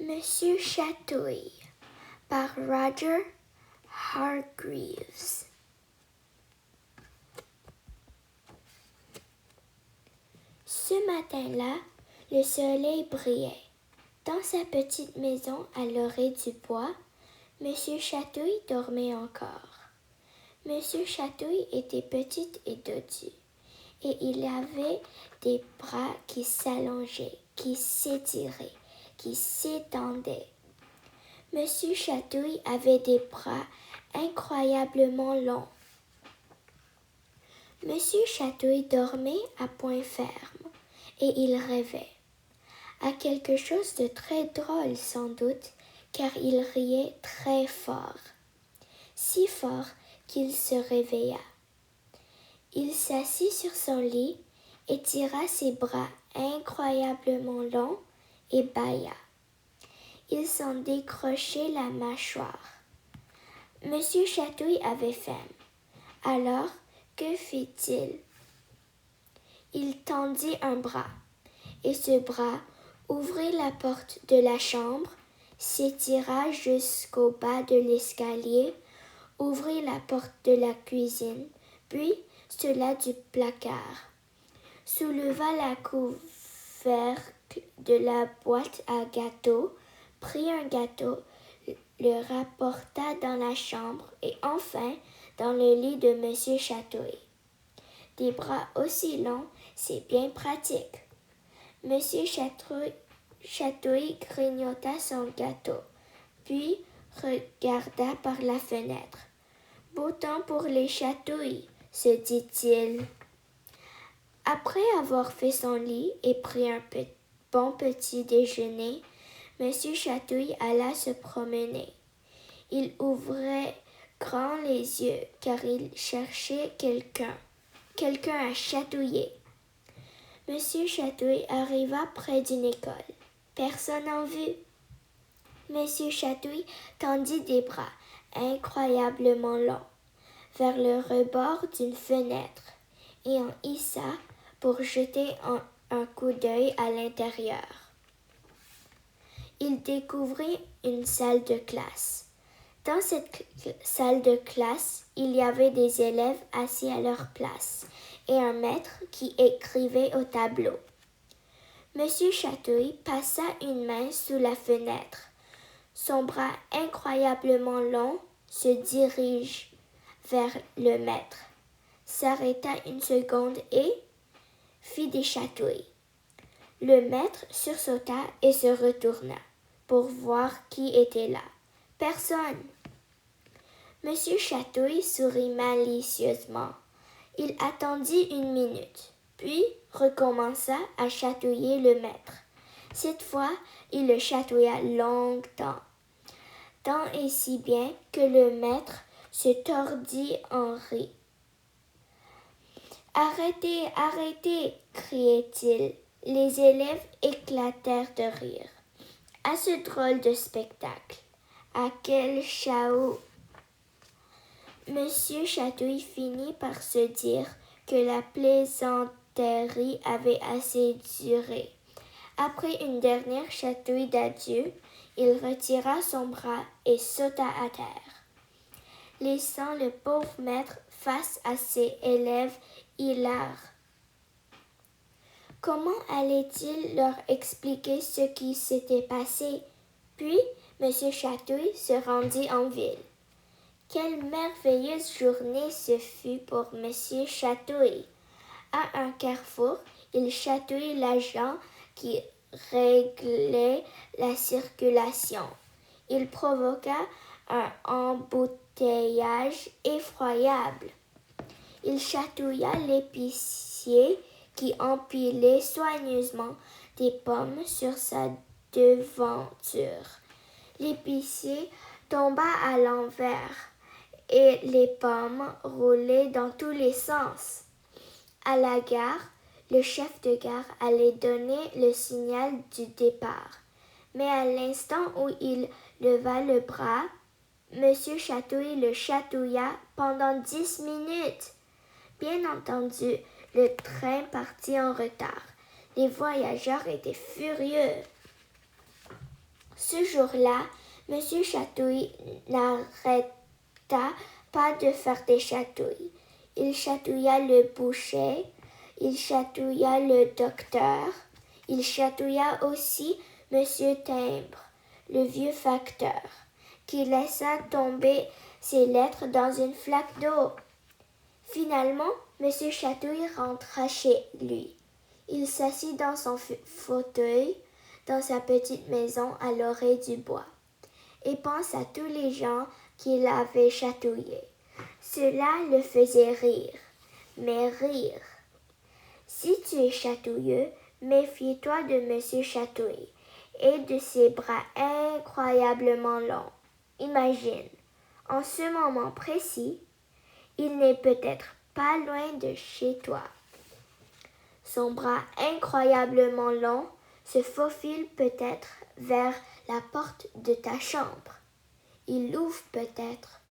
Monsieur Chatouille par Roger Hargreaves. Ce matin-là, le soleil brillait. Dans sa petite maison à l'orée du bois, Monsieur Chatouille dormait encore. Monsieur Chatouille était petit et dodu, et il avait des bras qui s'allongeaient, qui s'étiraient, qui s'étendaient. Monsieur Chatouille avait des bras incroyablement longs. Monsieur Chatouille dormait à point ferme, et il rêvait à quelque chose de très drôle sans doute, car il riait très fort, si fort qu'il se réveilla. Il s'assit sur son lit, étira ses bras incroyablement longs et bâilla. Il s'en décrochait la mâchoire. Monsieur Chatouille avait faim. Alors, que fit-il? Il tendit un bras, et ce bras ouvrit la porte de la chambre, s'étira jusqu'au bas de l'escalier, ouvrit la porte de la cuisine, puis cela du placard, souleva la couvercle de la boîte à gâteaux, prit un gâteau, le rapporta dans la chambre et enfin dans le lit de Monsieur Chatouille. Des bras aussi longs, c'est bien pratique. Monsieur Chatouille grignota son gâteau, puis regarda par la fenêtre. Beau temps pour les chatouilles, se dit-il. Après avoir fait son lit et pris un bon petit déjeuner, Monsieur Chatouille alla se promener. Il ouvrait grand les yeux car il cherchait quelqu'un à chatouiller. Monsieur Chatouille arriva près d'une école. Personne en vue. Monsieur Chatouille tendit des bras incroyablement longs vers le rebord d'une fenêtre et en hissa pour jeter un coup d'œil à l'intérieur. Il découvrit une salle de classe. Dans cette salle de classe, il y avait des élèves assis à leur place et un maître qui écrivait au tableau. Monsieur Chatouille passa une main sous la fenêtre. Son bras incroyablement long se dirige vers le maître, s'arrêta une seconde et fit des chatouilles. Le maître sursauta et se retourna pour voir qui était là. Personne. Monsieur Chatouille sourit malicieusement. Il attendit une minute, puis recommença à chatouiller le maître. Cette fois, il le chatouilla longtemps, tant et si bien que le maître se tordit en riant. « Arrêtez, arrêtez !» criait-il. Les élèves éclatèrent de rire. À ce drôle de spectacle, à quel chaos! Monsieur Chatouille finit par se dire que la plaisanterie avait assez duré. Après une dernière chatouille d'adieu, il retira son bras et sauta à terre, laissant le pauvre maître face à ses élèves hilars. Comment allait-il leur expliquer ce qui s'était passé? Puis, Monsieur Chatouille se rendit en ville. Quelle merveilleuse journée ce fut pour Monsieur Chatouille! À un carrefour, il chatouille l'agent qui réglait la circulation. Il provoqua un embouteillage effroyable. Il chatouilla l'épicier qui empilait soigneusement des pommes sur sa devanture. L'épicier tomba à l'envers et les pommes roulaient dans tous les sens. À la gare, le chef de gare allait donner le signal du départ. Mais à l'instant où il leva le bras, Monsieur Chatouille le chatouilla pendant 10 minutes. Bien entendu, le train partit en retard. Les voyageurs étaient furieux. Ce jour-là, Monsieur Chatouille n'arrêta pas de faire des chatouilles. Il chatouilla le boucher, il chatouilla le docteur, il chatouilla aussi Monsieur Timbre, le vieux facteur, qui laissa tomber ses lettres dans une flaque d'eau. Finalement, Monsieur Chatouille rentra chez lui. Il s'assit dans son fauteuil, dans sa petite maison à l'orée du bois, et pense à tous les gens qu'il avait chatouillés. Cela le faisait rire, mais rire. Si tu es chatouilleux, méfie-toi de Monsieur Chatouille et de ses bras incroyablement longs. Imagine, en ce moment précis, il n'est peut-être pas loin de chez toi. Son bras incroyablement long se faufile peut-être vers la porte de ta chambre. Il l'ouvre peut-être